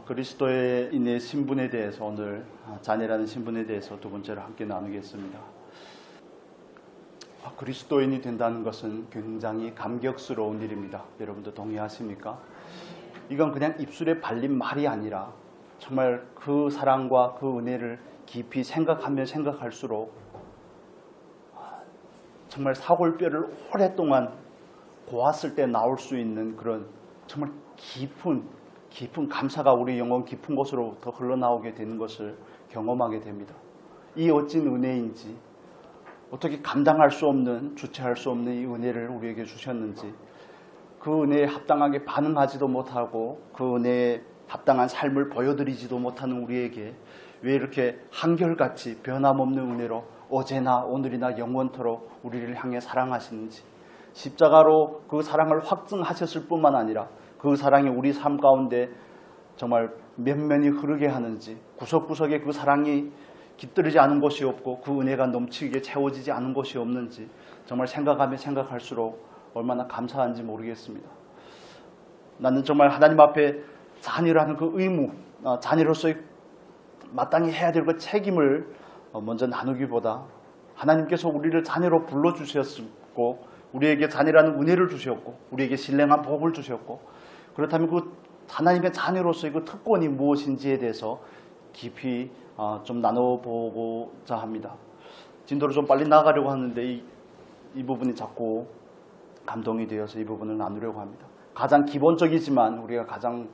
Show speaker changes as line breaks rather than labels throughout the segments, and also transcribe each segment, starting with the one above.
그리스도인의 신분에 대해서 오늘 자녀라는 신분에 대해서 두 번째로 함께 나누겠습니다. 그리스도인이 된다는 것은 굉장히 감격스러운 일입니다. 여러분도 동의하십니까? 이건 그냥 입술에 발린 말이 아니라 정말 그 사랑과 그 은혜를 깊이 생각하면 생각할수록 정말 사골뼈를 오랫동안 고았을 때 나올 수 있는 그런 정말 깊은 감사가 우리 영혼 깊은 곳으로부터 흘러나오게 되는 것을 경험하게 됩니다. 이 어찌 은혜인지, 어떻게 감당할 수 없는, 주체할 수 없는 이 은혜를 우리에게 주셨는지, 그 은혜에 합당하게 반응하지도 못하고 그 은혜에 합당한 삶을 보여드리지도 못하는 우리에게 왜 이렇게 한결같이 변함없는 은혜로 어제나 오늘이나 영원토록 우리를 향해 사랑하시는지, 십자가로 그 사랑을 확증하셨을 뿐만 아니라 그 사랑이 우리 삶 가운데 정말 면면이 흐르게 하는지, 구석구석에 그 사랑이 깃들이지 않은 곳이 없고 그 은혜가 넘치게 채워지지 않은 곳이 없는지 정말 생각하면 생각할수록 얼마나 감사한지 모르겠습니다. 나는 정말 하나님 앞에 자녀라는 그 의무, 자녀로서의 마땅히 해야 될 그 책임을 먼저 나누기보다 하나님께서 우리를 자녀로 불러주셨고 우리에게 자녀라는 은혜를 주셨고 우리에게 신령한 복을 주셨고, 그렇다면 그 하나님의 자녀로서의 그 특권이 무엇인지에 대해서 깊이 좀 나눠보고자 합니다. 진도를 좀 빨리 나가려고 하는데 이 부분이 자꾸 감동이 되어서 이 부분을 나누려고 합니다. 가장 기본적이지만 우리가 가장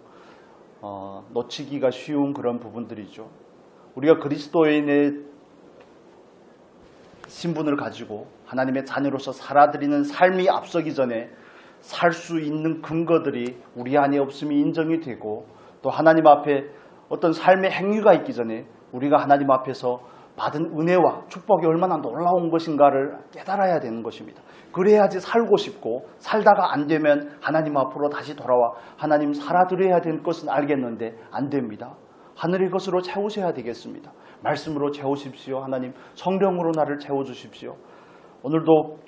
놓치기가 쉬운 그런 부분들이죠. 우리가 그리스도인의 신분을 가지고 하나님의 자녀로서 살아드리는 삶이 앞서기 전에 살 수 있는 근거들이 우리 안에 없음이 인정이 되고, 또 하나님 앞에 어떤 삶의 행위가 있기 전에 우리가 하나님 앞에서 받은 은혜와 축복이 얼마나 놀라운 것인가를 깨달아야 되는 것입니다. 그래야지 살고 싶고, 살다가 안 되면 하나님 앞으로 다시 돌아와 하나님 살아드려야 될 것은 알겠는데 안 됩니다. 하늘의 것으로 채우셔야 되겠습니다. 말씀으로 채우십시오. 하나님 성령으로 나를 채워주십시오. 오늘도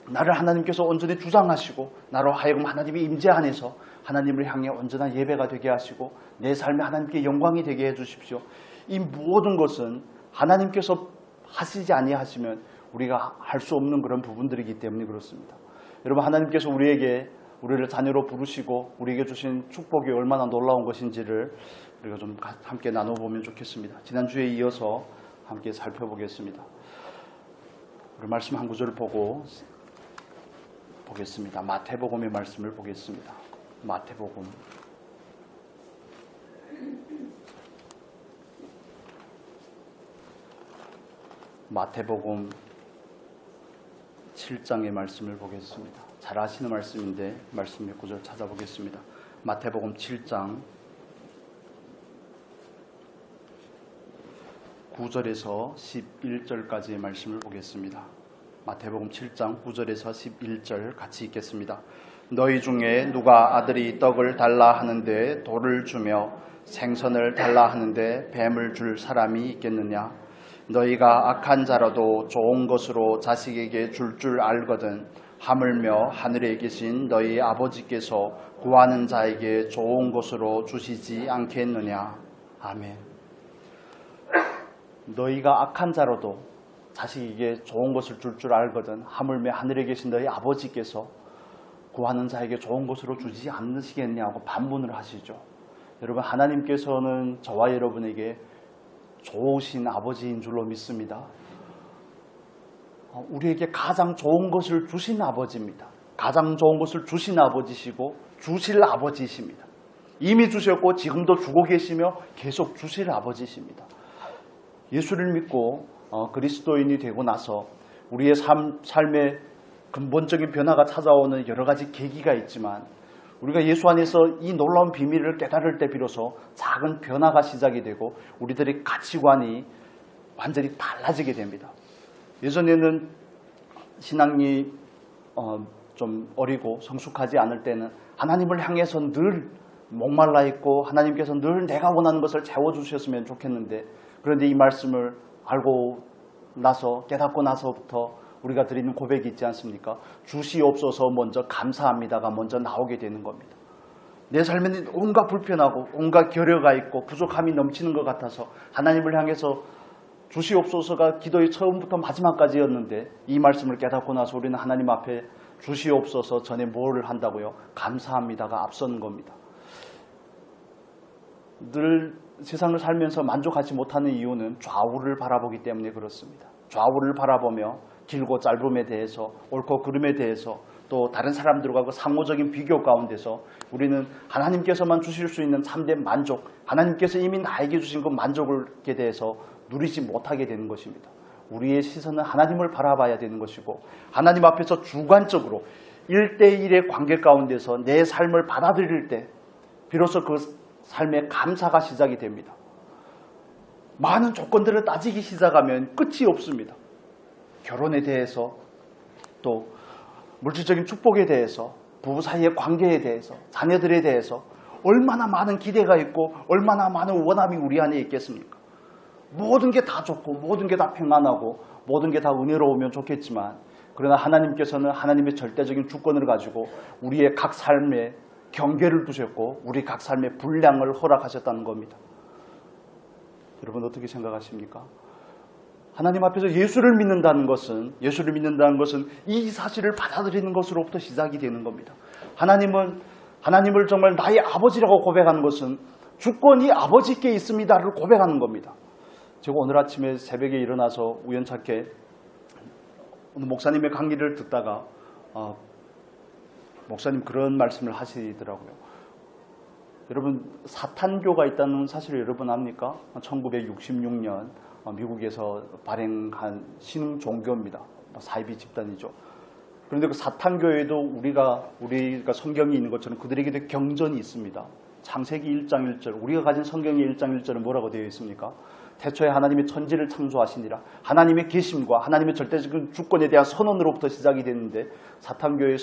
나를 하나님께서 온전히 주장하시고 나로 하여금 하나님의 임재 안에서 하나님을 향해 온전한 예배가 되게 하시고 내 삶에 하나님께 영광이 되게 해주십시오. 이 모든 것은 하나님께서 하시지 아니하시면 우리가 할 수 없는 그런 부분들이기 때문에 그렇습니다. 여러분, 하나님께서 우리를 자녀로 부르시고 우리에게 주신 축복이 얼마나 놀라운 것인지를 우리가 좀 함께 나눠보면 좋겠습니다. 지난주에 이어서 함께 살펴보겠습니다. 우리 말씀 한 구절을 보겠습니다. 마태복음의 말씀을 보겠습니다. 마태복음 7장의 말씀을 보겠습니다. 잘 아시는 말씀인데 말씀 몇 구절 찾아보겠습니다. 마태복음 7장 9절에서 11절까지의 말씀을 보겠습니다. 마태복음 7장 9절에서 11절 같이 읽겠습니다. 너희 중에 누가 아들이 떡을 달라 하는데 돌을 주며 생선을 달라 하는데 뱀을 줄 사람이 있겠느냐? 너희가 악한 자라도 좋은 것으로 자식에게 줄 알거든 하물며 하늘에 계신 너희 아버지께서 구하는 자에게 좋은 것으로 주시지 않겠느냐? 아멘. 너희가 악한 자라도 자식에게 좋은 것을 줄 알거든 하물며 하늘에 계신 너희 아버지께서 구하는 자에게 좋은 것으로 주지 않으시겠냐고 반문을 하시죠. 여러분, 하나님께서는 저와 여러분에게 좋으신 아버지인 줄로 믿습니다. 우리에게 가장 좋은 것을 주신 아버지입니다. 가장 좋은 것을 주신 아버지시고 주실 아버지이십니다. 이미 주셨고 지금도 주고 계시며 계속 주실 아버지이십니다. 예수를 믿고 그리스도인이 되고 나서 우리의 삶의 근본적인 변화가 찾아오는 여러 가지 계기가 있지만, 우리가 예수 안에서 이 놀라운 비밀을 깨달을 때 비로소 작은 변화가 시작이 되고 우리들의 가치관이 완전히 달라지게 됩니다. 예전에는 신앙이 좀 어리고 성숙하지 않을 때는 하나님을 향해서 늘 목말라 있고 하나님께서 늘 내가 원하는 것을 채워주셨으면 좋겠는데, 그런데 이 말씀을 알고 나서 깨닫고 나서부터 우리가 드리는 고백이 있지 않습니까? 주시옵소서 먼저 감사합니다가 먼저 나오게 되는 겁니다. 내 삶에는 온갖 불편하고 온갖 결여가 있고 부족함이 넘치는 것 같아서 하나님을 향해서 주시옵소서가 기도의 처음부터 마지막까지였는데 이 말씀을 깨닫고 나서 우리는 하나님 앞에 주시옵소서 전에 뭘 한다고요? 감사합니다가 앞서는 겁니다. 늘 세상을 살면서 만족하지 못하는 이유는 좌우를 바라보기 때문에 그렇습니다. 좌우를 바라보며 길고 짧음에 대해서 옳고 그름에 대해서 또 다른 사람들과 그 상호적인 비교 가운데서 우리는 하나님께서만 주실 수 있는 참된 만족, 하나님께서 이미 나에게 주신 그 만족에 대해서 누리지 못하게 되는 것입니다. 우리의 시선은 하나님을 바라봐야 되는 것이고 하나님 앞에서 주관적으로 1대1의 관계 가운데서 내 삶을 받아들일 때 비로소 그 삶의 감사가 시작이 됩니다. 많은 조건들을 따지기 시작하면 끝이 없습니다. 결혼에 대해서 또 물질적인 축복에 대해서 부부 사이의 관계에 대해서 자녀들에 대해서 얼마나 많은 기대가 있고 얼마나 많은 원함이 우리 안에 있겠습니까? 모든 게 다 좋고 모든 게 다 평안하고 모든 게 다 은혜로우면 좋겠지만 그러나 하나님께서는 하나님의 절대적인 주권을 가지고 우리의 각 삶에 경계를 두셨고 우리 각 삶의 분량을 허락하셨다는 겁니다. 여러분 어떻게 생각하십니까? 하나님 앞에서 예수를 믿는다는 것은 이 사실을 받아들이는 것으로부터 시작이 되는 겁니다. 하나님을 정말 나의 아버지라고 고백하는 것은 주권이 아버지께 있습니다를 고백하는 겁니다. 제가 오늘 아침에 새벽에 일어나서 우연찮게 오늘 목사님의 강의를 듣다가 목사님 그런 말씀을 하시더라고요. 여러분 사탄교가 있다는 사실을 여러분 압니까? 1966년 미국에서 발행한 신흥 종교입니다. 사이비 집단이죠. 그런데 그 사탄교에도 우리가 성경이 있는 것처럼 그들에게도 경전이 있습니다. 창세기 1장 1절 우리가 가진 성경의 1장 1절은 뭐라고 되어 있습니까? 태초에 하나님이 천지를 창조하시니라. 하나님의 계심과 하나님의 절대적인 주권에 대한 선언으로부터 시작이 됐는데 사탄교의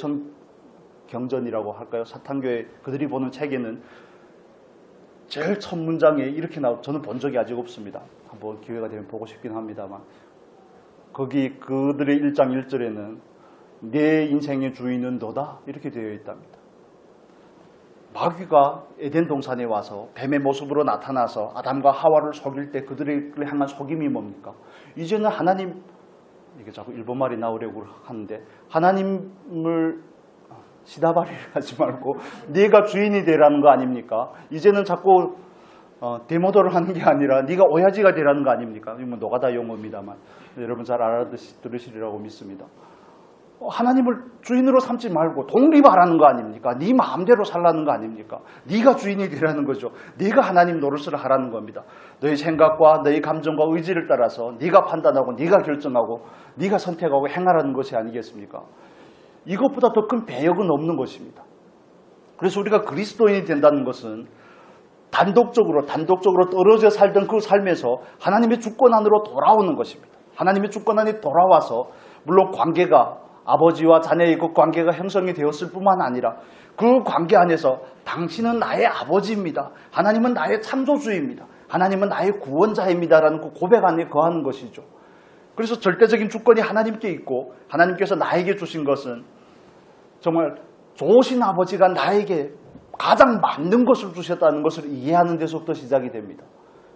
경전이라고 할까요? 사탄교의 그들이 보는 책에는 제일 첫 문장에 이렇게 저는 본 적이 아직 없습니다. 한번 기회가 되면 보고 싶긴 합니다만 거기 그들의 1장 1절에는 내 인생의 주인은 너다 이렇게 되어 있답니다. 마귀가 에덴 동산에 와서 뱀의 모습으로 나타나서 아담과 하와를 속일 때 그들을 향한 속임이 뭡니까? 이제는 하나님, 이게 자꾸 일본말이 나오려고 하는데 하나님을 시다바리를 하지 말고 네가 주인이 되라는 거 아닙니까? 이제는 자꾸 데모더를 하는 게 아니라 네가 오야지가 되라는 거 아닙니까? 이건 노가다 용어입니다만 여러분 잘 알아들으시리라고 믿습니다. 하나님을 주인으로 삼지 말고 독립하라는 거 아닙니까? 네 마음대로 살라는 거 아닙니까? 네가 주인이 되라는 거죠. 네가 하나님 노릇을 하라는 겁니다. 너의 생각과 너의 감정과 의지를 따라서 네가 판단하고 네가 결정하고 네가 선택하고 행하라는 것이 아니겠습니까? 이것보다 더 큰 배역은 없는 것입니다. 그래서 우리가 그리스도인이 된다는 것은 단독적으로 떨어져 살던 그 삶에서 하나님의 주권 안으로 돌아오는 것입니다. 하나님의 주권 안에 돌아와서 물론 관계가 아버지와 자녀의 그 관계가 형성이 되었을 뿐만 아니라 그 관계 안에서 당신은 나의 아버지입니다. 하나님은 나의 창조주입니다. 하나님은 나의 구원자입니다라는 그 고백 안에 거하는 것이죠. 그래서 절대적인 주권이 하나님께 있고 하나님께서 나에게 주신 것은 정말 좋으신 아버지가 나에게 가장 맞는 것을 주셨다는 것을 이해하는 데서부터 시작이 됩니다.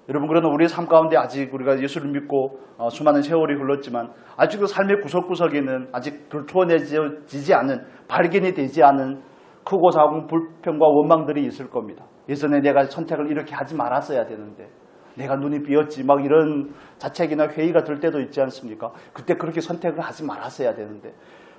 여러분 그러나 우리의 삶 가운데 아직 우리가 예수를 믿고 수많은 세월이 흘렀지만 아직도 삶의 구석구석에는 아직 들추어내지지 않은 발견이 되지 않은 크고 작은 불평과 원망들이 있을 겁니다. 예전에 내가 선택을 이렇게 하지 말았어야 되는데 내가 눈이 비었지 막 이런 자책이나 회의가 들 때도 있지 않습니까? 그때 그렇게 선택을 하지 말았어야 되는데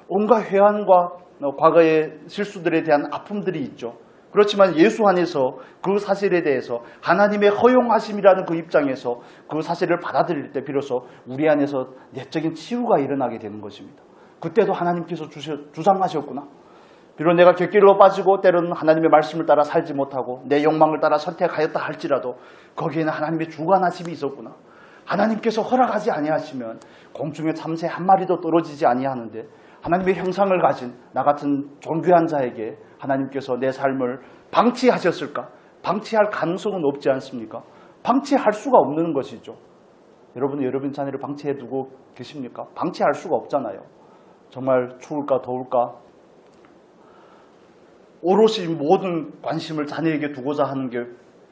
온갖 회한과 과거의 실수들에 대한 아픔들이 있죠. 그렇지만 예수 안에서 그 사실에 대해서 하나님의 허용하심이라는 그 입장에서 그 사실을 받아들일 때 비로소 우리 안에서 내적인 치유가 일어나게 되는 것입니다. 그때도 하나님께서 주장하셨구나. 비록 내가 곁길로 빠지고 때로는 하나님의 말씀을 따라 살지 못하고 내 욕망을 따라 선택하였다 할지라도 거기에는 하나님의 주관하심이 있었구나. 하나님께서 허락하지 아니하시면 공중에 참새 한 마리도 떨어지지 아니하는데 하나님의 형상을 가진 나 같은 존귀한 자에게 하나님께서 내 삶을 방치하셨을까? 방치할 가능성은 없지 않습니까? 방치할 수가 없는 것이죠. 여러분은 여러분 자녀를 방치해 두고 계십니까? 방치할 수가 없잖아요. 정말 추울까 더울까? 오롯이 모든 관심을 자녀에게 두고자 하는 게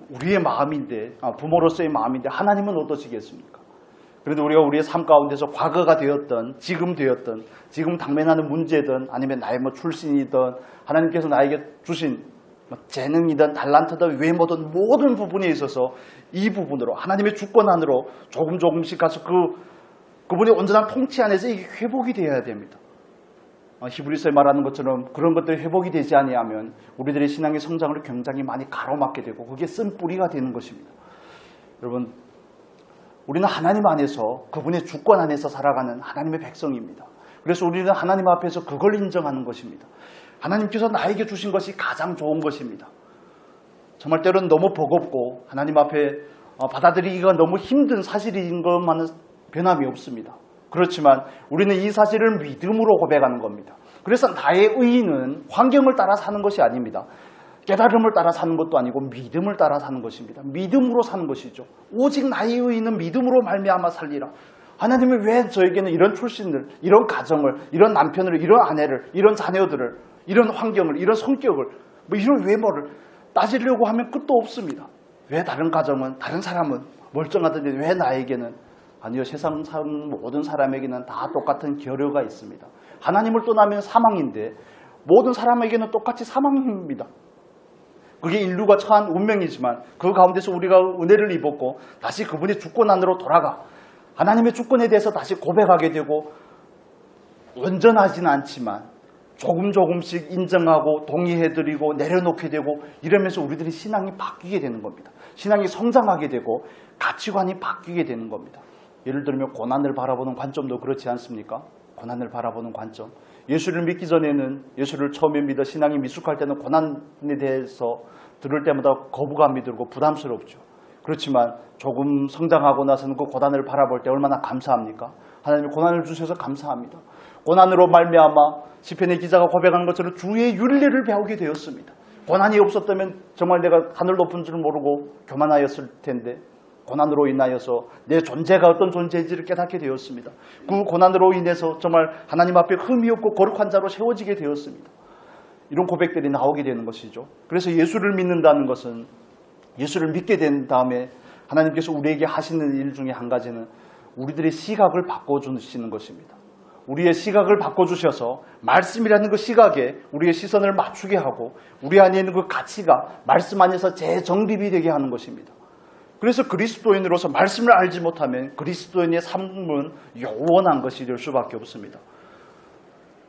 우리의 마음인데, 부모로서의 마음인데 하나님은 어떠시겠습니까? 그래도 우리가 우리의 삶 가운데서 과거가 되었던, 지금 당면하는 문제든 아니면 나의 출신이든 하나님께서 나에게 주신 재능이든 달란트든 외모든 모든 부분에 있어서 이 부분으로 하나님의 주권 안으로 조금씩 가서 그분의 온전한 통치 안에서 이게 회복이 되어야 됩니다. 히브리서에 말하는 것처럼 그런 것들이 회복이 되지 아니하면 우리들의 신앙의 성장을 굉장히 많이 가로막게 되고 그게 쓴 뿌리가 되는 것입니다. 여러분, 우리는 하나님 안에서 그분의 주권 안에서 살아가는 하나님의 백성입니다. 그래서 우리는 하나님 앞에서 그걸 인정하는 것입니다. 하나님께서 나에게 주신 것이 가장 좋은 것입니다. 정말 때로는 너무 버겁고 하나님 앞에 받아들이기가 너무 힘든 사실인 것만은 변함이 없습니다. 그렇지만 우리는 이 사실을 믿음으로 고백하는 겁니다. 그래서 나의 의의는 환경을 따라 사는 것이 아닙니다. 깨달음을 따라 사는 것도 아니고 믿음을 따라 사는 것입니다. 믿음으로 사는 것이죠. 오직 나의 의의는 믿음으로 말미암아 살리라. 하나님이 왜 저에게는 이런 출신을, 이런 가정을, 이런 남편을, 이런 아내를, 이런 자녀들을, 이런 환경을, 이런 성격을, 이런 외모를 따지려고 하면 끝도 없습니다. 왜 다른 가정은, 다른 사람은 멀쩡하던데 왜 나에게는? 아니요, 세상 사는 모든 사람에게는 다 똑같은 결여가 있습니다. 하나님을 떠나면 사망인데 모든 사람에게는 똑같이 사망입니다. 그게 인류가 처한 운명이지만 그 가운데서 우리가 은혜를 입었고 다시 그분의 주권 안으로 돌아가 하나님의 주권에 대해서 다시 고백하게 되고 온전하지는 않지만 조금씩 인정하고 동의해드리고 내려놓게 되고 이러면서 우리들의 신앙이 바뀌게 되는 겁니다. 신앙이 성장하게 되고 가치관이 바뀌게 되는 겁니다. 예를 들면 고난을 바라보는 관점도 그렇지 않습니까? 고난을 바라보는 관점. 예수를 믿기 전에는 예수를 처음에 믿어 신앙이 미숙할 때는 고난에 대해서 들을 때마다 거부감이 들고 부담스럽죠. 그렇지만 조금 성장하고 나서는 그 고난을 바라볼 때 얼마나 감사합니까? 하나님이 고난을 주셔서 감사합니다. 고난으로 말미암아 시편의 기자가 고백하는 것처럼 주의 윤례를 배우게 되었습니다. 고난이 없었다면 정말 내가 하늘 높은 줄 모르고 교만하였을 텐데 고난으로 인하여서 내 존재가 어떤 존재인지를 깨닫게 되었습니다. 그 고난으로 인해서 정말 하나님 앞에 흠이 없고 거룩한 자로 세워지게 되었습니다. 이런 고백들이 나오게 되는 것이죠. 그래서 예수를 믿는다는 것은 예수를 믿게 된 다음에 하나님께서 우리에게 하시는 일 중에 한 가지는 우리들의 시각을 바꿔주시는 것입니다. 우리의 시각을 바꿔주셔서 말씀이라는 그 시각에 우리의 시선을 맞추게 하고 우리 안에 있는 그 가치가 말씀 안에서 재정립이 되게 하는 것입니다. 그래서 그리스도인으로서 말씀을 알지 못하면 그리스도인의 삶은 요원한 것이 될 수밖에 없습니다.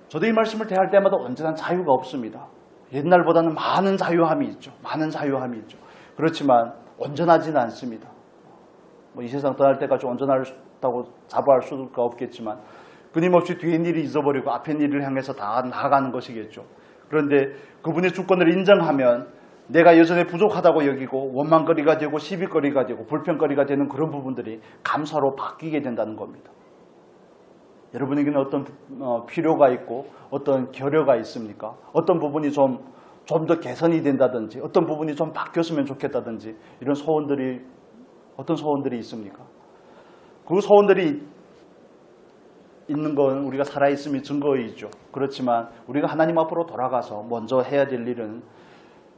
저도 이 말씀을 대할 때마다 온전한 자유가 없습니다. 옛날보다는 많은 자유함이 있죠. 그렇지만 온전하지는 않습니다. 이 세상 떠날 때까지 온전하다고 자부할 수가 없겠지만 끊임없이 뒤에 일이 잊어버리고 앞에 일을 향해서 다 나아가는 것이겠죠. 그런데 그분의 주권을 인정하면 내가 여전히 부족하다고 여기고 원망거리가 되고 시비거리가 되고 불평거리가 되는 그런 부분들이 감사로 바뀌게 된다는 겁니다. 여러분에게는 어떤 필요가 있고 어떤 결여가 있습니까? 어떤 부분이 좀 더 개선이 된다든지 어떤 부분이 좀 바뀌었으면 좋겠다든지 이런 소원들이 어떤 소원들이 있습니까? 그 소원들이 있는 건 우리가 살아있음이 증거이죠. 그렇지만 우리가 하나님 앞으로 돌아가서 먼저 해야 될 일은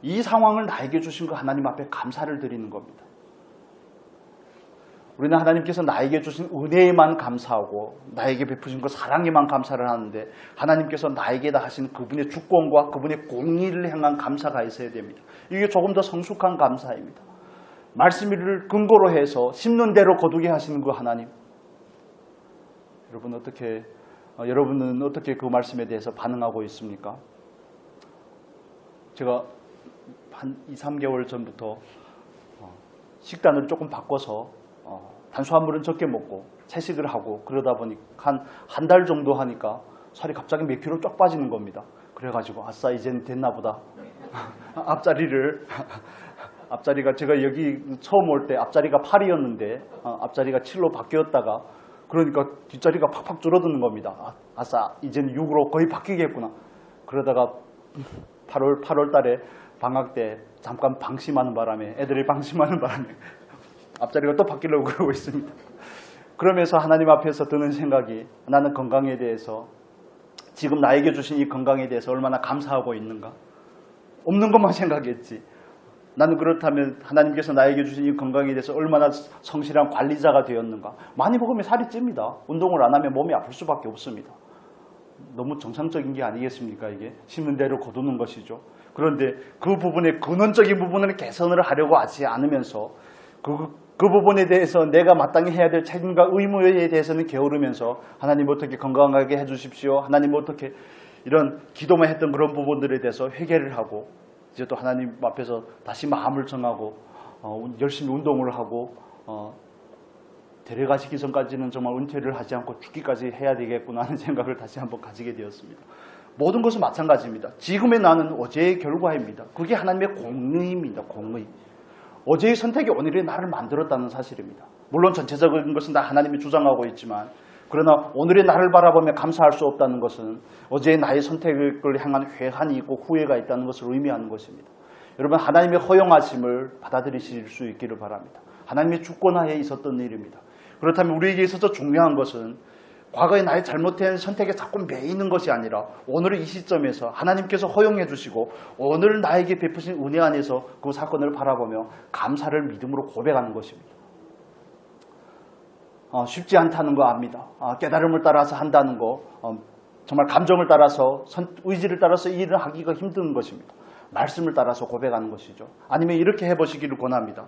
이 상황을 나에게 주신 그 하나님 앞에 감사를 드리는 겁니다. 우리는 하나님께서 나에게 주신 은혜에만 감사하고 나에게 베푸신 그 사랑에만 감사를 하는데 하나님께서 나에게다 하신 그분의 주권과 그분의 공의를 향한 감사가 있어야 됩니다. 이게 조금 더 성숙한 감사입니다. 말씀을 근거로 해서 심는 대로 거두게 하시는 그 하나님. 여러분은 어떻게 그 말씀에 대해서 반응하고 있습니까? 제가 한 2, 3개월 전부터 식단을 조금 바꿔서 탄수화물은 적게 먹고 채식을 하고 그러다 보니 한 달 정도 하니까 살이 갑자기 몇 킬로 쫙 빠지는 겁니다. 그래가지고 아싸 이제는 됐나 보다. 앞자리가 제가 여기 처음 올 때 앞자리가 8이었는데 앞자리가 7로 바뀌었다가 그러니까 뒷자리가 팍팍 줄어드는 겁니다. 아싸 이제는 6으로 거의 바뀌겠구나. 그러다가 8월 달에 방학 때 잠깐 방심하는 바람에 애들이 방심하는 바람에 앞자리가 또 바뀌려고 그러고 있습니다. 그러면서 하나님 앞에서 드는 생각이 나는 건강에 대해서 지금 나에게 주신 이 건강에 대해서 얼마나 감사하고 있는가. 없는 것만 생각했지. 나는 그렇다면 하나님께서 나에게 주신 이 건강에 대해서 얼마나 성실한 관리자가 되었는가. 많이 먹으면 살이 찝니다. 운동을 안 하면 몸이 아플 수밖에 없습니다. 너무 정상적인 게 아니겠습니까? 이게 심는 대로 거두는 것이죠. 그런데 그 부분의 근원적인 부분을 개선을 하려고 하지 않으면서 그 부분에 대해서 내가 마땅히 해야 될 책임과 의무에 대해서는 게으르면서 하나님 어떻게 건강하게 해주십시오. 하나님 어떻게 이런 기도만 했던 그런 부분들에 대해서 회개를 하고 이제 또 하나님 앞에서 다시 마음을 정하고 열심히 운동을 하고 데려가시기 전까지는 정말 은퇴를 하지 않고 죽기까지 해야 되겠구나 하는 생각을 다시 한번 가지게 되었습니다. 모든 것은 마찬가지입니다. 지금의 나는 어제의 결과입니다. 그게 하나님의 공의입니다. 공의. 어제의 선택이 오늘의 나를 만들었다는 사실입니다. 물론 전체적인 것은 다 하나님이 주장하고 있지만 그러나 오늘의 나를 바라보며 감사할 수 없다는 것은 어제의 나의 선택을 향한 회한이 있고 후회가 있다는 것을 의미하는 것입니다. 여러분 하나님의 허용하심을 받아들이실 수 있기를 바랍니다. 하나님의 주권하에 있었던 일입니다. 그렇다면 우리에게 있어서 중요한 것은 과거의 나의 잘못된 선택에 자꾸 매이는 것이 아니라 오늘의 이 시점에서 하나님께서 허용해 주시고 오늘 나에게 베푸신 은혜 안에서 그 사건을 바라보며 감사를 믿음으로 고백하는 것입니다. 쉽지 않다는 거 압니다. 깨달음을 따라서 한다는 거 정말 감정을 따라서 의지를 따라서 이 일을 하기가 힘든 것입니다. 말씀을 따라서 고백하는 것이죠. 아니면 이렇게 해보시기를 권합니다.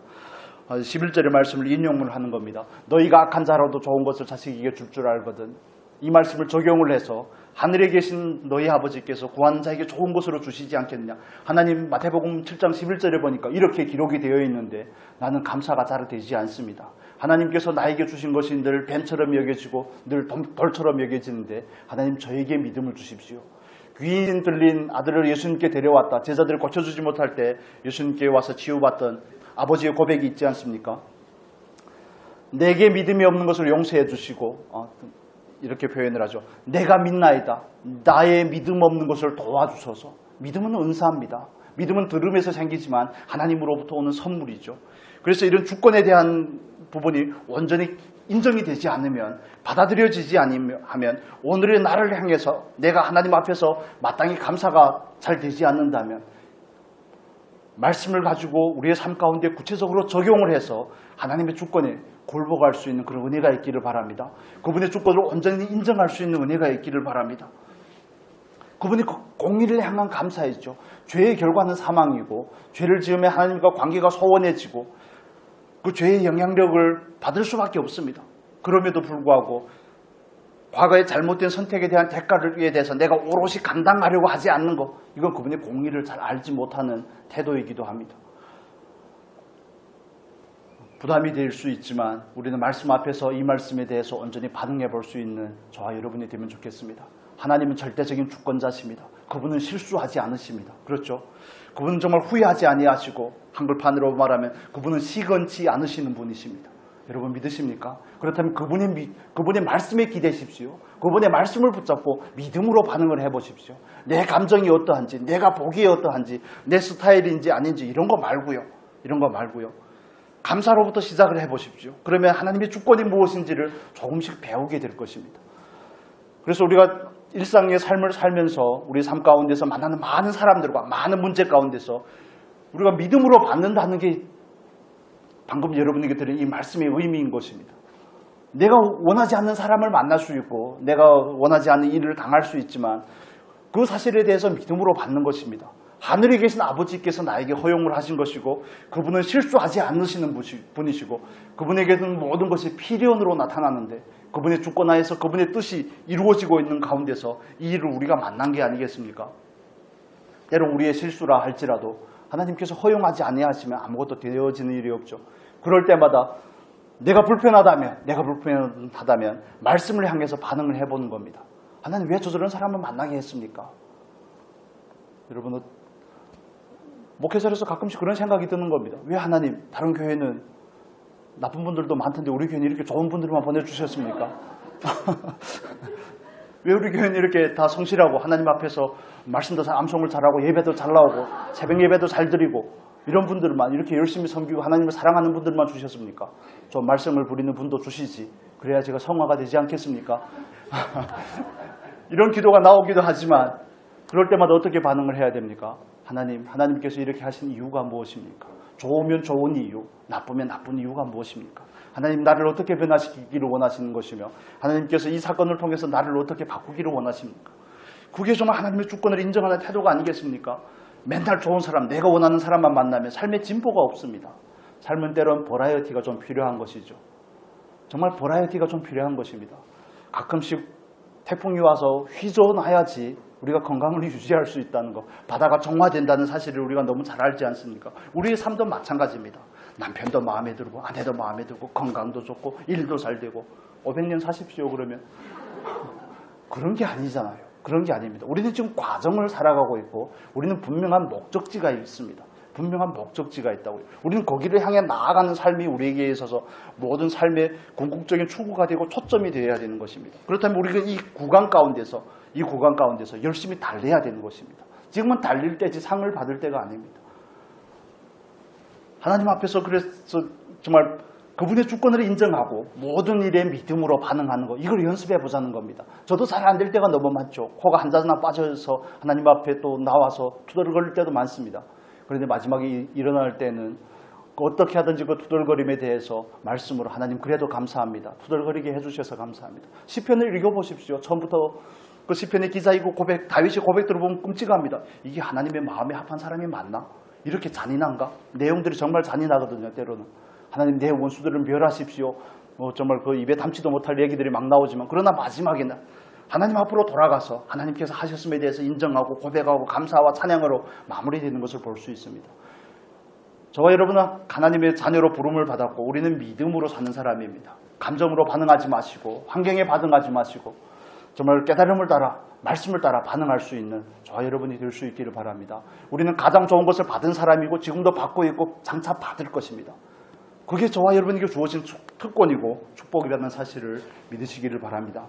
11절의 말씀을 인용을 하는 겁니다. 너희가 악한 자라도 좋은 것을 자식에게 줄 줄 알거든. 이 말씀을 적용을 해서 하늘에 계신 너희 아버지께서 구하는 자에게 좋은 것으로 주시지 않겠냐. 하나님 마태복음 7장 11절에 보니까 이렇게 기록이 되어 있는데 나는 감사가 잘 되지 않습니다. 하나님께서 나에게 주신 것이 늘 뱀처럼 여겨지고 늘 돌처럼 여겨지는데 하나님 저에게 믿음을 주십시오. 귀인 들린 아들을 예수님께 데려왔다. 제자들을 고쳐주지 못할 때 예수님께 와서 치유받던 아버지의 고백이 있지 않습니까? 내게 믿음이 없는 것을 용서해 주시고 이렇게 표현을 하죠. 내가 믿나이다. 나의 믿음 없는 것을 도와주소서. 믿음은 은사입니다. 믿음은 들음에서 생기지만 하나님으로부터 오는 선물이죠. 그래서 이런 주권에 대한 부분이 온전히 인정이 되지 않으면 받아들여지지 않으면 오늘의 나를 향해서 내가 하나님 앞에서 마땅히 감사가 잘 되지 않는다면 말씀을 가지고 우리의 삶 가운데 구체적으로 적용을 해서 하나님의 주권에 굴복할 수 있는 그런 은혜가 있기를 바랍니다. 그분의 주권을 온전히 인정할 수 있는 은혜가 있기를 바랍니다. 그분이 공의를 향한 감사이죠. 죄의 결과는 사망이고 죄를 지으면 하나님과 관계가 소원해지고 그 죄의 영향력을 받을 수밖에 없습니다. 그럼에도 불구하고 과거의 잘못된 선택에 대한 대가에 대해서 내가 오롯이 감당하려고 하지 않는 것, 이건 그분의 공의를 잘 알지 못하는 태도이기도 합니다. 부담이 될 수 있지만 우리는 말씀 앞에서 이 말씀에 대해서 온전히 반응해 볼 수 있는 저와 여러분이 되면 좋겠습니다. 하나님은 절대적인 주권자십니다. 그분은 실수하지 않으십니다. 그렇죠? 그분은 정말 후회하지 아니하시고 한글판으로 말하면 그분은 시건치 않으시는 분이십니다. 여러분 믿으십니까? 그렇다면 그분의 말씀에 기대십시오. 그분의 말씀을 붙잡고 믿음으로 반응을 해보십시오. 내 감정이 어떠한지, 내가 보기에 어떠한지, 내 스타일인지 아닌지 이런 거 말고요. 이런 거 말고요. 감사로부터 시작을 해보십시오. 그러면 하나님의 주권이 무엇인지를 조금씩 배우게 될 것입니다. 그래서 우리가 일상의 삶을 살면서 우리 삶 가운데서 만나는 많은 사람들과 많은 문제 가운데서 우리가 믿음으로 받는다는 게 방금 여러분에게 드린 이 말씀의 의미인 것입니다. 내가 원하지 않는 사람을 만날 수 있고 내가 원하지 않는 일을 당할 수 있지만 그 사실에 대해서 믿음으로 받는 것입니다. 하늘에 계신 아버지께서 나에게 허용을 하신 것이고 그분은 실수하지 않으시는 분이시고 그분에게는 모든 것이 필연으로 나타나는데 그분의 주권하에서 그분의 뜻이 이루어지고 있는 가운데서 이 일을 우리가 만난 게 아니겠습니까? 때로 우리의 실수라 할지라도 하나님께서 허용하지 아니하시면 아무것도 되어지는 일이 없죠. 그럴 때마다 내가 불편하다면 말씀을 향해서 반응을 해보는 겁니다. 하나님 왜 저런 사람을 만나게 했습니까? 여러분 목회자로서 가끔씩 그런 생각이 드는 겁니다. 왜 하나님 다른 교회는 나쁜 분들도 많던데 우리 교회는 이렇게 좋은 분들만 보내주셨습니까? 왜 우리 교회는 이렇게 다 성실하고 하나님 앞에서 말씀도 잘 암송을 잘하고 예배도 잘 나오고 새벽 예배도 잘 드리고 이런 분들만 이렇게 열심히 섬기고 하나님을 사랑하는 분들만 주셨습니까? 좀 말씀을 부리는 분도 주시지. 그래야 제가 성화가 되지 않겠습니까? 이런 기도가 나오기도 하지만 그럴 때마다 어떻게 반응을 해야 됩니까? 하나님께서 이렇게 하신 이유가 무엇입니까? 좋으면 좋은 이유, 나쁘면 나쁜 이유가 무엇입니까? 하나님 나를 어떻게 변화시키기를 원하시는 것이며 하나님께서 이 사건을 통해서 나를 어떻게 바꾸기를 원하십니까? 그게 정말 하나님의 주권을 인정하는 태도가 아니겠습니까? 맨날 좋은 사람, 내가 원하는 사람만 만나면 삶에 진보가 없습니다. 삶은 때론 버라이어티가 좀 필요한 것이죠. 정말 버라이어티가 좀 필요한 것입니다. 가끔씩 태풍이 와서 휘저어놔야지 우리가 건강을 유지할 수 있다는 것, 바다가 정화된다는 사실을 우리가 너무 잘 알지 않습니까? 우리의 삶도 마찬가지입니다. 남편도 마음에 들고 아내도 마음에 들고 건강도 좋고 일도 잘 되고 500년 사십시오 그러면 그런 게 아니잖아요. 그런 게 아닙니다. 우리는 지금 과정을 살아가고 있고 우리는 분명한 목적지가 있습니다. 분명한 목적지가 있다고요. 우리는 거기를 향해 나아가는 삶이 우리에게 있어서 모든 삶의 궁극적인 추구가 되고 초점이 되어야 되는 것입니다. 그렇다면 우리가 이 구간 가운데서 열심히 달려야 되는 것입니다. 지금은 달릴 때지 상을 받을 때가 아닙니다. 하나님 앞에서 그래서 정말 그분의 주권을 인정하고 모든 일에 믿음으로 반응하는 것, 이걸 연습해 보자는 겁니다. 저도 잘 안 될 때가 너무 많죠. 코가 한 자나 빠져서 하나님 앞에 또 나와서 투덜거릴 때도 많습니다. 그런데 마지막에 일어날 때는 어떻게 하든지 그 투덜거림에 대해서 말씀으로 하나님 그래도 감사합니다. 투덜거리게 해주셔서 감사합니다. 시편을 읽어보십시오. 처음부터 그 시편의 기사이고 다윗의 고백들을 보면 끔찍합니다. 이게 하나님의 마음에 합한 사람이 맞나? 이렇게 잔인한가? 내용들이 정말 잔인하거든요. 때로는 하나님 내 원수들을 멸하십시오. 정말 그 입에 담지도 못할 얘기들이 막 나오지만 그러나 마지막에는 하나님 앞으로 돌아가서 하나님께서 하셨음에 대해서 인정하고 고백하고 감사와 찬양으로 마무리되는 것을 볼 수 있습니다. 저와 여러분은 하나님의 자녀로 부름을 받았고 우리는 믿음으로 사는 사람입니다. 감정으로 반응하지 마시고 환경에 반응하지 마시고 정말 깨달음을 따라 말씀을 따라 반응할 수 있는 저와 여러분이 될 수 있기를 바랍니다. 우리는 가장 좋은 것을 받은 사람이고 지금도 받고 있고 장차 받을 것입니다. 그게 저와 여러분에게 주어진 특권이고 축복이라는 사실을 믿으시기를 바랍니다.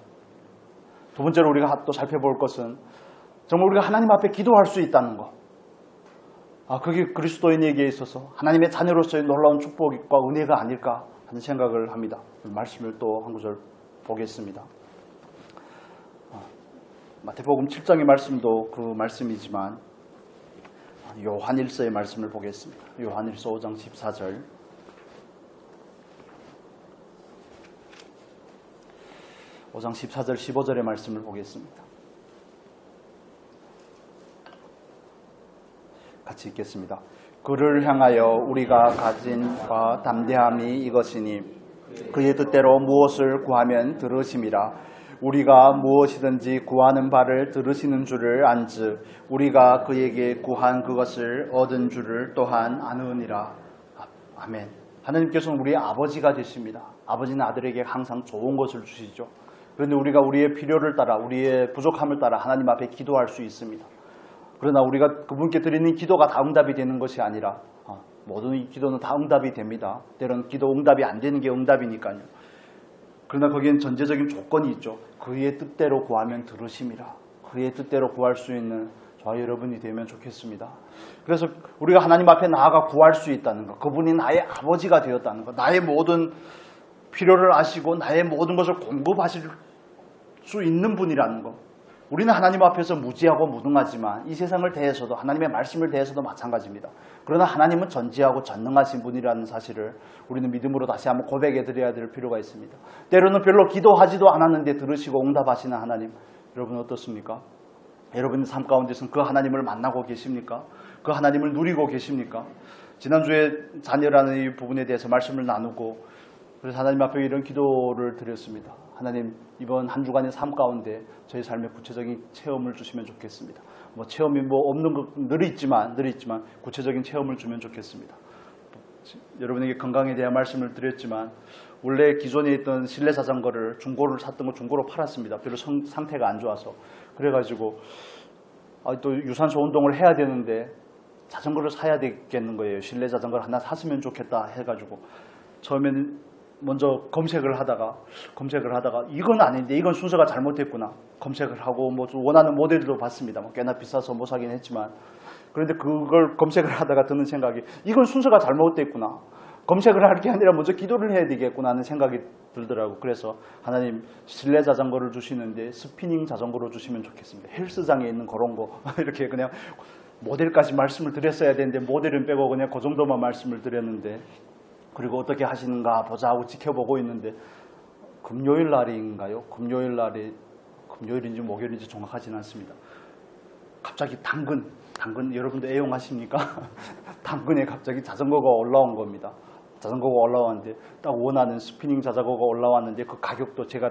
두 번째로 우리가 또 살펴볼 것은 정말 우리가 하나님 앞에 기도할 수 있다는 것. 그게 그리스도인에게 있어서 하나님의 자녀로서의 놀라운 축복과 은혜가 아닐까 하는 생각을 합니다. 말씀을 또 한 구절 보겠습니다. 마태복음 7장의 말씀도 그 말씀이지만 요한일서의 말씀을 보겠습니다. 요한일서 5장 14절. (5장 14절 15절의) 말씀을 보겠습니다. 같이 읽겠습니다. 그를 향하여 우리가 가진 바 담대함이 이것이니 그의 뜻대로 무엇을 구하면 들으심이라. 우리가 무엇이든지 구하는 바를 들으시는 줄을 안즉 우리가 그에게 구한 그것을 얻은 줄을 또한 아느니라. 아멘. 하나님께서는 우리의 아버지가 되십니다. 아버지는 아들에게 항상 좋은 것을 주시죠. 그런데 우리가 우리의 필요를 따라 우리의 부족함을 따라 하나님 앞에 기도할 수 있습니다. 그러나 우리가 그분께 드리는 기도가 다 응답이 되는 것이 아니라 모든 이 기도는 다 응답이 됩니다. 때로는 기도 응답이 안 되는 게 응답이니까요. 그러나 거기엔 전제적인 조건이 있죠. 그의 뜻대로 구하면 들으심이라. 그의 뜻대로 구할 수 있는 저와 여러분이 되면 좋겠습니다. 그래서 우리가 하나님 앞에 나아가 구할 수 있다는 것, 그분이 나의 아버지가 되었다는 것, 나의 모든 필요를 아시고 나의 모든 것을 공급하실 수 있는 분이라는 것. 우리는 하나님 앞에서 무지하고 무능하지만 이 세상을 대해서도 하나님의 말씀을 대해서도 마찬가지입니다. 그러나 하나님은 전지하고 전능하신 분이라는 사실을 우리는 믿음으로 다시 한번 고백해 드려야 될 필요가 있습니다. 때로는 별로 기도하지도 않았는데 들으시고 응답하시는 하나님, 여러분 어떻습니까? 여러분의 삶 가운데서는 그 하나님을 만나고 계십니까? 그 하나님을 누리고 계십니까? 지난주에 자녀라는 이 부분에 대해서 말씀을 나누고 그래서 하나님 앞에 이런 기도를 드렸습니다. 하나님, 이번 한 주간의 삶 가운데 저희 삶에 구체적인 체험을 주시면 좋겠습니다. 체험이 없는 것 늘 있지만 구체적인 체험을 주면 좋겠습니다. 여러분에게 건강에 대한 말씀을 드렸지만 원래 기존에 있던 실내 자전거를 중고를 샀던 거 중고로 팔았습니다. 별로 상태가 안 좋아서. 그래가지고 또 유산소 운동을 해야 되는데 자전거를 사야 되겠는 거예요. 실내 자전거를 하나 샀으면 좋겠다 해가지고 처음에는 먼저 검색을 하다가 이건 아닌데 이건 순서가 잘못됐구나 검색을 하고 원하는 모델도 봤습니다. 꽤나 비싸서 못 사긴 했지만 그런데 그걸 검색을 하다가 드는 생각이 이건 순서가 잘못됐구나. 검색을 할 게 아니라 먼저 기도를 해야 되겠구나 하는 생각이 들더라고. 그래서 하나님 실내 자전거를 주시는데 스피닝 자전거로 주시면 좋겠습니다. 헬스장에 있는 그런 거 이렇게 그냥 모델까지 말씀을 드렸어야 되는데 모델은 빼고 그냥 그 정도만 말씀을 드렸는데, 그리고 어떻게 하시는가 보자 하고 지켜보고 있는데 금요일 날인가요? 금요일인지 목요일인지 정확하지는 않습니다. 갑자기 당근 여러분도 애용하십니까? 당근에 갑자기 자전거가 올라온 겁니다. 자전거가 올라왔는데 딱 원하는 스피닝 자전거가 올라왔는데 그 가격도 제가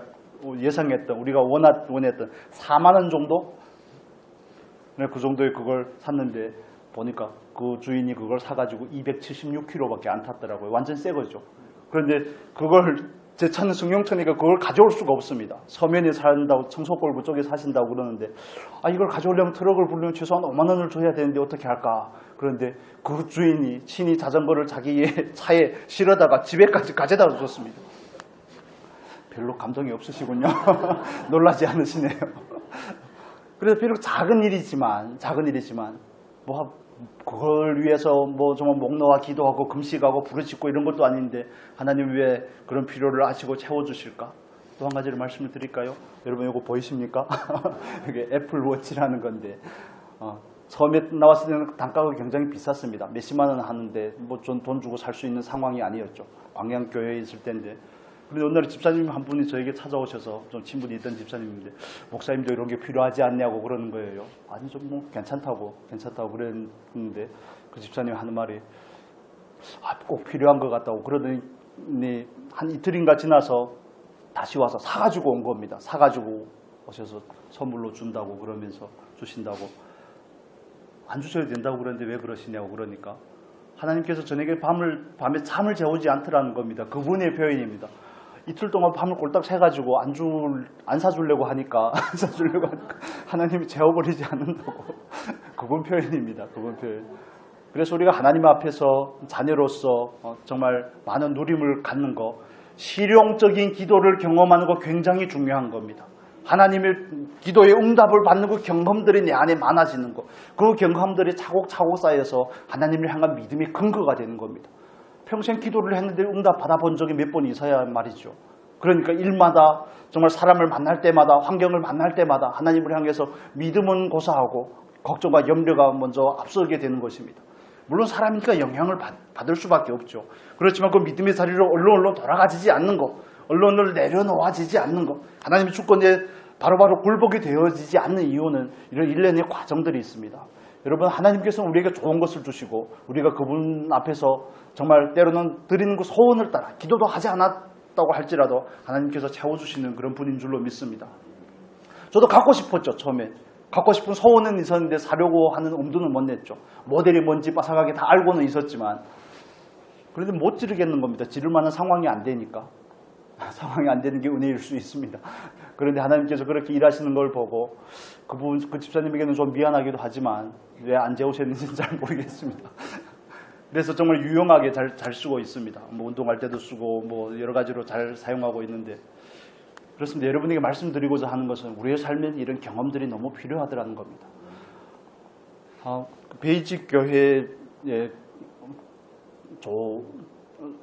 예상했던, 우리가 원했던 4만 원 정도? 네, 그 정도에 그걸 샀는데 보니까 그 주인이 그걸 사가지고 276km밖에 안 탔더라고요. 완전 새 거죠. 그런데 그걸 제 차는 승용차니까 그걸 가져올 수가 없습니다. 서면에 산다고, 청소골부 쪽에 사신다고 그러는데, 이걸 가져오려면 트럭을 부르면 최소한 5만 원을 줘야 되는데 어떻게 할까? 그런데 그 주인이 친히 자전거를 자기의 차에 실어다가 집에까지 가져다 줬습니다. 별로 감동이 없으시군요. 놀라지 않으시네요. 그래서 비록 작은 일이지만 뭐 그걸 위해서 뭐 정말 목 놓아 기도하고 금식하고 부르짖고 이런 것도 아닌데 하나님 왜 그런 필요를 아시고 채워주실까? 또 한 가지를 말씀을 드릴까요? 여러분 이거 보이십니까? 이게 애플워치라는 건데 처음에 나왔을 때는 단가가 굉장히 비쌌습니다. 몇십만 원 하는데 뭐 전 돈 주고 살 수 있는 상황이 아니었죠. 광양교회에 있을 때인데. 그런데 어느 날 집사님 한 분이 저에게 찾아오셔서, 좀 친분이 있던 집사님인데, 목사님도 이런 게 필요하지 않냐고 그러는 거예요. 아니 좀 뭐 괜찮다고 그랬는데 그 집사님 하는 말이 꼭 필요한 것 같다고 그러더니 한 이틀인가 지나서 다시 와서 사가지고 온 겁니다. 사가지고 오셔서 선물로 준다고 그러면서 주신다고. 안 주셔도 된다고 그러는데 왜 그러시냐고 그러니까 하나님께서 저에게 밤에 잠을 재우지 않더라는 겁니다. 그분의 표현입니다. 이틀 동안 밤을 꼴딱 새가지고 안 사주려고 하니까 하나님이 재워버리지 않는다고. 그분 표현입니다. 그분 표현. 그래서 우리가 하나님 앞에서 자녀로서 정말 많은 누림을 갖는 거, 실용적인 기도를 경험하는 거 굉장히 중요한 겁니다. 하나님의 기도의 응답을 받는 그 경험들이 내 안에 많아지는 것, 그 경험들이 차곡차곡 쌓여서 하나님을 향한 믿음의 근거가 되는 겁니다. 평생 기도를 했는데 응답 받아본 적이 몇 번 있어야 말이죠. 그러니까 일마다 정말 사람을 만날 때마다, 환경을 만날 때마다 하나님을 향해서 믿음은 고사하고 걱정과 염려가 먼저 앞서게 되는 것입니다. 물론 사람이니까 영향을 받을 수밖에 없죠. 그렇지만 그 믿음의 자리로 얼른 돌아가지지 않는 것, 언론을 내려놓아지지 않는 것, 하나님의 주권에 바로바로 굴복이 되어지지 않는 이유는 이런 일련의 과정들이 있습니다. 여러분, 하나님께서는 우리에게 좋은 것을 주시고 우리가 그분 앞에서 정말 때로는 드리는 그 소원을 따라 기도도 하지 않았다고 할지라도 하나님께서 채워주시는 그런 분인 줄로 믿습니다. 저도 갖고 싶었죠. 처음에 갖고 싶은 소원은 있었는데 사려고 하는 엄두는 못 냈죠. 모델이 뭔지 빠삭하게 다 알고는 있었지만, 그런데 못 지르겠는 겁니다. 지를 만한 상황이 안 되니까. 상황이 안 되는 게 은혜일 수 있습니다. 그런데 하나님께서 그렇게 일하시는 걸 보고 그 집사님에게는 좀 미안하기도 하지만 왜 안 재우셨는지는 잘 모르겠습니다. 그래서 정말 유용하게 잘 쓰고 있습니다. 뭐 운동할 때도 쓰고 뭐 여러 가지로 잘 사용하고 있는데, 그렇습니다. 여러분에게 말씀드리고자 하는 것은 우리의 삶에 이런 경험들이 너무 필요하다는 겁니다. 베이직 교회의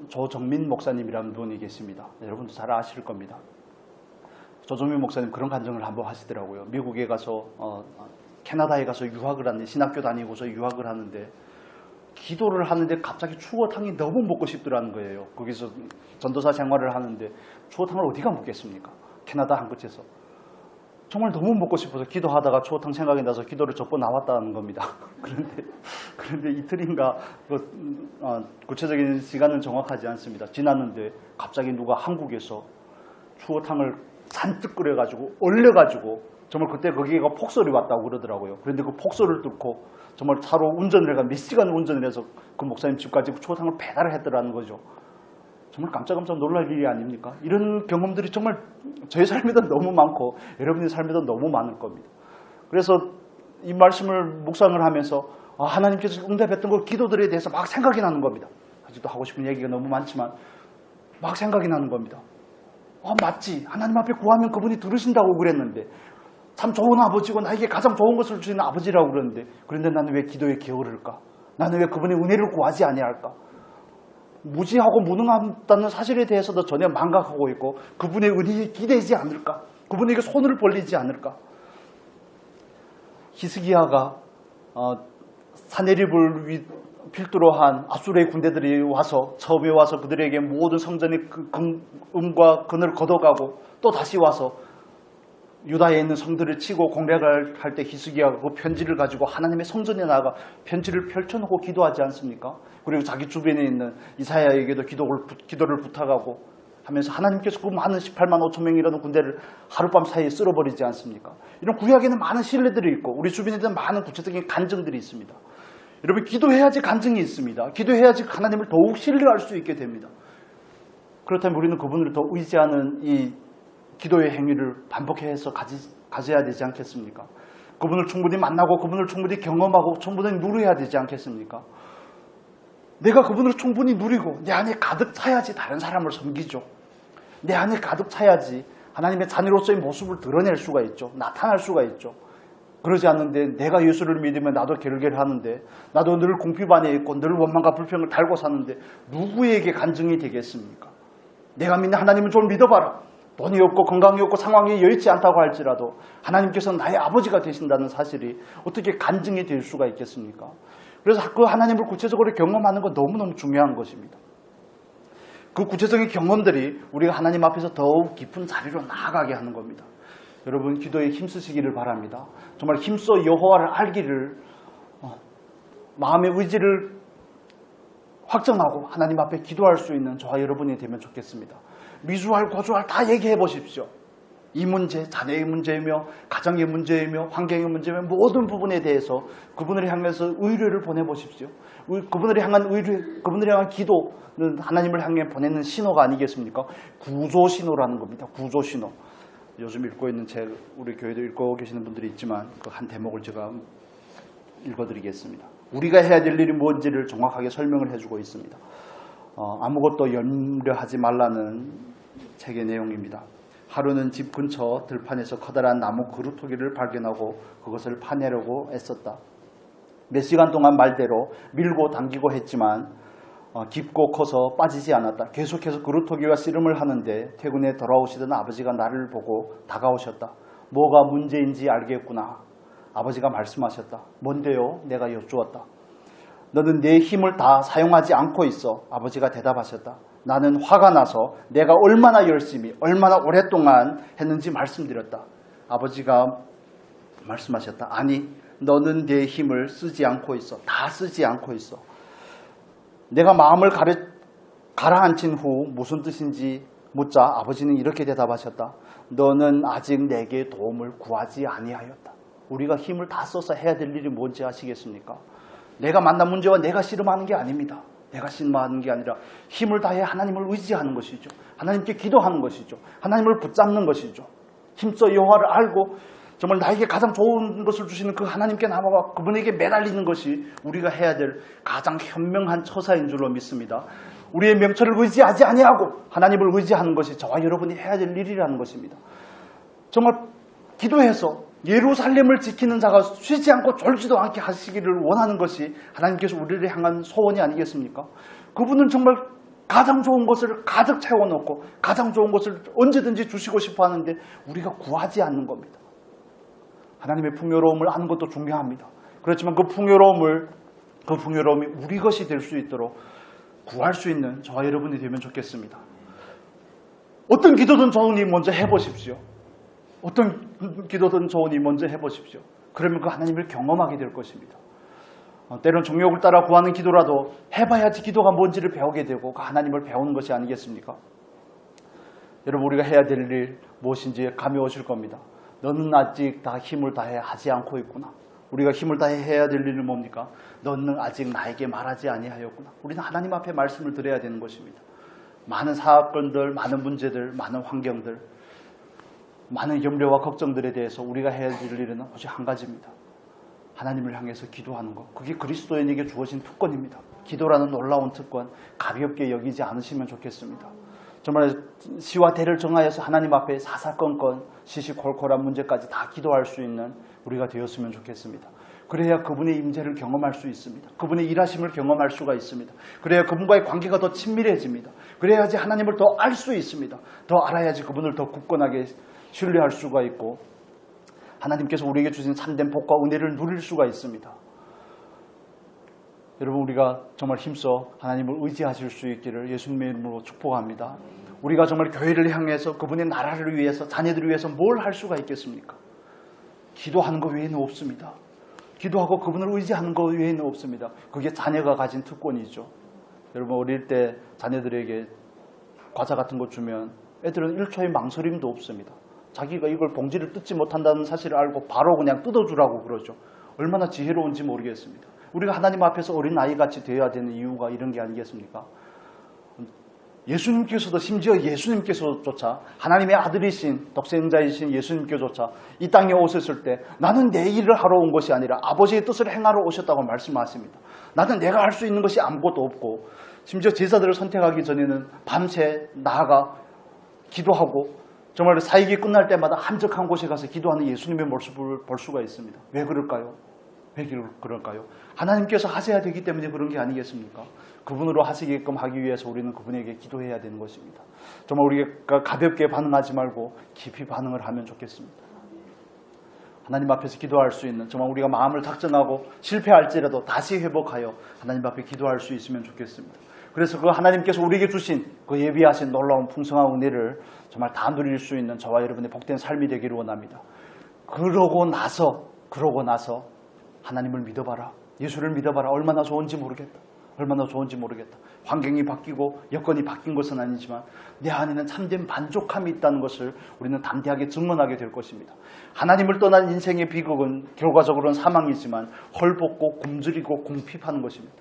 조정민 목사님이라는 분이 계십니다. 여러분도 잘 아실 겁니다. 조정민 목사님 그런 간증을 한번 하시더라고요. 미국에 가서 캐나다에 가서 유학을 하는데, 신학교 다니고서 유학을 하는데 기도를 하는데 갑자기 추어탕이 너무 먹고 싶더라는 거예요. 거기서 전도사 생활을 하는데 추어탕을 어디가 먹겠습니까? 캐나다 한 곳에서. 정말 너무 먹고 싶어서 기도하다가 추어탕 생각이 나서 기도를 접고 나왔다는 겁니다. 그런데 이틀인가, 구체적인 시간은 정확하지 않습니다. 지났는데 갑자기 누가 한국에서 추어탕을 잔뜩 끓여가지고 얼려가지고, 정말 그때 거기가 폭설이 왔다고 그러더라고요. 그런데 그 폭설을 뚫고 정말 차로 운전을 해가 몇 시간 운전을 해서 그 목사님 집까지 추어탕을 배달을 했더라는 거죠. 정말 깜짝깜짝 놀랄 일이 아닙니까? 이런 경험들이 정말 저의 삶에도 너무 많고 여러분의 삶에도 너무 많을 겁니다. 그래서 이 말씀을 묵상을 하면서 하나님께서 응답했던 그 기도들에 대해서 막 생각이 나는 겁니다. 아직도 하고 싶은 얘기가 너무 많지만 막 생각이 나는 겁니다. 맞지. 하나님 앞에 구하면 그분이 들으신다고 그랬는데, 참 좋은 아버지고 나에게 가장 좋은 것을 주시는 아버지라고 그러는데, 그런데 나는 왜 기도에 게으를까? 나는 왜 그분의 은혜를 구하지 아니할까? 무지하고 무능하다는 사실에 대해서도 전혀 망각하고 있고 그분의 은혜에 기대지 않을까? 그분에게 손을 벌리지 않을까? 히스기야가 사내립을 필두로 한 아수르의 군대들이 와서 처음에 와서 그들에게 모든 성전의 음과 금을 걷어가고 또 다시 와서 유다에 있는 성들을 치고 공략을 할 때 히스기야가 그 편지를 가지고 하나님의 성전에 나가 편지를 펼쳐놓고 기도하지 않습니까? 그리고 자기 주변에 있는 이사야에게도 기도를 부탁하고 하면서 하나님께서 그 많은 18만 5천 명이라는 군대를 하룻밤 사이에 쓸어버리지 않습니까? 이런 구약에는 많은 신뢰들이 있고 우리 주변에 있는 많은 구체적인 간증들이 있습니다. 여러분, 기도해야지 간증이 있습니다. 기도해야지 하나님을 더욱 신뢰할 수 있게 됩니다. 그렇다면 우리는 그분을 더 의지하는 이 기도의 행위를 반복해서 가져야 되지 않겠습니까? 그분을 충분히 만나고 그분을 충분히 경험하고 충분히 누려야 되지 않겠습니까? 내가 그분을 충분히 누리고 내 안에 가득 차야지 다른 사람을 섬기죠. 내 안에 가득 차야지 하나님의 자녀로서의 모습을 드러낼 수가 있죠. 나타날 수가 있죠. 그러지 않는데 내가 예수를 믿으면 나도 결결하는데 나도 늘 궁핍 안에 있고 늘 원망과 불평을 달고 사는데 누구에게 간증이 되겠습니까? 내가 믿는 하나님은 좀 믿어봐라. 돈이 없고 건강이 없고 상황이 여의치 않다고 할지라도 하나님께서 나의 아버지가 되신다는 사실이 어떻게 간증이 될 수가 있겠습니까? 그래서 그 하나님을 구체적으로 경험하는 건 너무너무 중요한 것입니다. 그 구체적인 경험들이 우리가 하나님 앞에서 더욱 깊은 자리로 나아가게 하는 겁니다. 여러분, 기도에 힘쓰시기를 바랍니다. 정말 힘써 여호와를 알기를 마음의 의지를 확정하고 하나님 앞에 기도할 수 있는 저와 여러분이 되면 좋겠습니다. 미주알, 고주알 다 얘기해 보십시오. 이 문제, 자녀의 문제이며 가정의 문제이며 환경의 문제이며 모든 부분에 대해서 그분을 향해서 의뢰를 보내보십시오. 그분을 향한 의뢰, 그분을 향한 기도는 하나님을 향해 보내는 신호가 아니겠습니까? 구조 신호라는 겁니다. 구조 신호. 요즘 읽고 있는 책, 우리 교회도 읽고 계시는 분들이 있지만 그 한 대목을 제가 읽어드리겠습니다. 우리가 해야 될 일이 뭔지를 정확하게 설명을 해주고 있습니다. 아무것도 염려하지 말라는 책의 내용입니다. 하루는 집 근처 들판에서 커다란 나무 그루터기를 발견하고 그것을 파내려고 애썼다. 몇 시간 동안 말대로 밀고 당기고 했지만 깊고 커서 빠지지 않았다. 계속해서 그루터기와 씨름을 하는데 퇴근에 돌아오시던 아버지가 나를 보고 다가오셨다. 뭐가 문제인지 알겠구나. 아버지가 말씀하셨다. 뭔데요? 내가 여쭈었다. 너는 내 힘을 다 사용하지 않고 있어. 아버지가 대답하셨다. 나는 화가 나서 내가 얼마나 열심히 얼마나 오랫동안 했는지 말씀드렸다. 아버지가 말씀하셨다. 아니, 너는 내 힘을 쓰지 않고 있어. 다 쓰지 않고 있어. 내가 마음을 가라앉힌 후 무슨 뜻인지 묻자 아버지는 이렇게 대답하셨다. 너는 아직 내게 도움을 구하지 아니하였다. 우리가 힘을 다 써서 해야 될 일이 뭔지 아시겠습니까? 내가 만난 문제와 내가 씨름하는 게 아닙니다. 내가 씨름하는 게 아니라 힘을 다해 하나님을 의지하는 것이죠. 하나님께 기도하는 것이죠. 하나님을 붙잡는 것이죠. 힘써 여호와를 알고 정말 나에게 가장 좋은 것을 주시는 그 하나님께 나아가 그분에게 매달리는 것이 우리가 해야 될 가장 현명한 처사인 줄로 믿습니다. 우리의 명철을 의지하지 아니하고 하나님을 의지하는 것이 저와 여러분이 해야 될 일이라는 것입니다. 정말 기도해서 예루살렘을 지키는 자가 쉬지 않고 졸지도 않게 하시기를 원하는 것이 하나님께서 우리를 향한 소원이 아니겠습니까? 그분은 정말 가장 좋은 것을 가득 채워놓고 가장 좋은 것을 언제든지 주시고 싶어 하는데 우리가 구하지 않는 겁니다. 하나님의 풍요로움을 아는 것도 중요합니다. 그렇지만 그 풍요로움이 우리 것이 될 수 있도록 구할 수 있는 저와 여러분이 되면 좋겠습니다. 어떤 기도든 좋으니 먼저 해보십시오. 어떤 기도든 좋으니 먼저 해보십시오. 그러면 그 하나님을 경험하게 될 것입니다. 때론 정욕을 따라 구하는 기도라도 해봐야지 기도가 뭔지를 배우게 되고 그 하나님을 배우는 것이 아니겠습니까? 여러분, 우리가 해야 될 일 무엇인지 감이 오실 겁니다. 너는 아직 다 힘을 다해 하지 않고 있구나. 우리가 힘을 다해 해야 될 일은 뭡니까? 너는 아직 나에게 말하지 아니하였구나. 우리는 하나님 앞에 말씀을 드려야 되는 것입니다. 많은 사건들, 많은 문제들, 많은 환경들, 많은 염려와 걱정들에 대해서 우리가 해야 될 일은 오직 한 가지입니다. 하나님을 향해서 기도하는 것. 그게 그리스도인에게 주어진 특권입니다. 기도라는 놀라운 특권, 가볍게 여기지 않으시면 좋겠습니다. 정말 시와 대를 정하여서 하나님 앞에 사사건건 시시콜콜한 문제까지 다 기도할 수 있는 우리가 되었으면 좋겠습니다. 그래야 그분의 임재를 경험할 수 있습니다. 그분의 일하심을 경험할 수가 있습니다. 그래야 그분과의 관계가 더 친밀해집니다. 그래야지 하나님을 더 알 수 있습니다. 더 알아야지 그분을 더 굳건하게 신뢰할 수가 있고 하나님께서 우리에게 주신 참된 복과 은혜를 누릴 수가 있습니다. 여러분 우리가 정말 힘써 하나님을 의지하실 수 있기를 예수님의 이름으로 축복합니다. 우리가 정말 교회를 향해서 그분의 나라를 위해서 자녀들을 위해서 뭘 할 수가 있겠습니까? 기도하는 것 외에는 없습니다. 기도하고 그분을 의지하는 것 외에는 없습니다. 그게 자녀가 가진 특권이죠. 여러분 어릴 때 자녀들에게 과자 같은 거 주면 애들은 1초의 망설임도 없습니다. 자기가 이걸 봉지를 뜯지 못한다는 사실을 알고 바로 그냥 뜯어주라고 그러죠. 얼마나 지혜로운지 모르겠습니다. 우리가 하나님 앞에서 어린아이같이 되어야 되는 이유가 이런 게 아니겠습니까? 예수님께서도 심지어 예수님께서조차 하나님의 아들이신 독생자이신 예수님께조차 이 땅에 오셨을 때 나는 내 일을 하러 온 것이 아니라 아버지의 뜻을 행하러 오셨다고 말씀하십니다. 나는 내가 할 수 있는 것이 아무것도 없고 심지어 제자들을 선택하기 전에는 밤새 나아가 기도하고 정말 사역이 끝날 때마다 한적한 곳에 가서 기도하는 예수님의 모습을 볼 수가 있습니다. 왜 그럴까요? 왜 그럴까요? 하나님께서 하셔야 되기 때문에 그런 게 아니겠습니까? 그분으로 하시게끔 하기 위해서 우리는 그분에게 기도해야 되는 것입니다. 정말 우리가 가볍게 반응하지 말고 깊이 반응을 하면 좋겠습니다. 하나님 앞에서 기도할 수 있는 정말 우리가 마음을 작정하고 실패할지라도 다시 회복하여 하나님 앞에 기도할 수 있으면 좋겠습니다. 그래서 그 하나님께서 우리에게 주신 그 예비하신 놀라운 풍성한 은혜를 정말 다 누릴 수 있는 저와 여러분의 복된 삶이 되기를 원합니다. 그러고 나서 하나님을 믿어봐라. 예수를 믿어봐라. 얼마나 좋은지 모르겠다. 얼마나 좋은지 모르겠다. 환경이 바뀌고 여건이 바뀐 것은 아니지만 내 안에는 참된 만족함이 있다는 것을 우리는 담대하게 증언하게 될 것입니다. 하나님을 떠난 인생의 비극은 결과적으로는 사망이지만 헐벗고 굶주리고 궁핍하는 것입니다.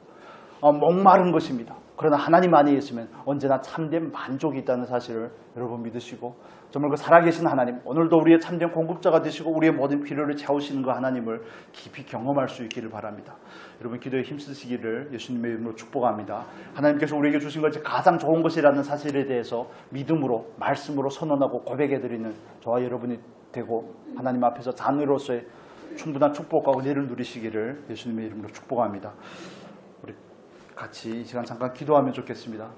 목마른 것입니다. 그러나 하나님 안에 있으면 언제나 참된 만족이 있다는 사실을 여러분 믿으시고 정말 그 살아계신 하나님, 오늘도 우리의 참된 공급자가 되시고 우리의 모든 필요를 채우시는 그 하나님을 깊이 경험할 수 있기를 바랍니다. 여러분 기도에 힘쓰시기를 예수님의 이름으로 축복합니다. 하나님께서 우리에게 주신 것이 가장 좋은 것이라는 사실에 대해서 믿음으로 말씀으로 선언하고 고백해드리는 저와 여러분이 되고 하나님 앞에서 자녀로서의 충분한 축복과 은혜를 누리시기를 예수님의 이름으로 축복합니다. 우리 같이 이 시간 잠깐 기도하면 좋겠습니다.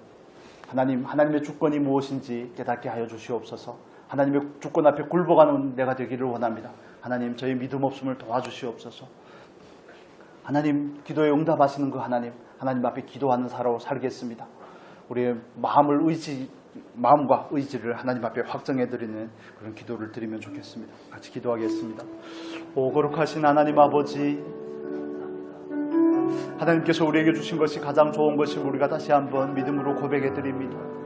하나님의 주권이 무엇인지 깨닫게 하여 주시옵소서. 하나님의 주권 앞에 굴복하는 내가 되기를 원합니다. 하나님 저희 믿음 없음을 도와주시옵소서. 하나님 기도에 응답하시는 그 하나님 앞에 기도하는 사람으로 살겠습니다. 우리의 마음과 의지를 하나님 앞에 확정해드리는 그런 기도를 드리면 좋겠습니다. 같이 기도하겠습니다. 오 거룩하신 하나님 아버지, 하나님께서 우리에게 주신 것이 가장 좋은 것을 우리가 다시 한번 믿음으로 고백해 드립니다.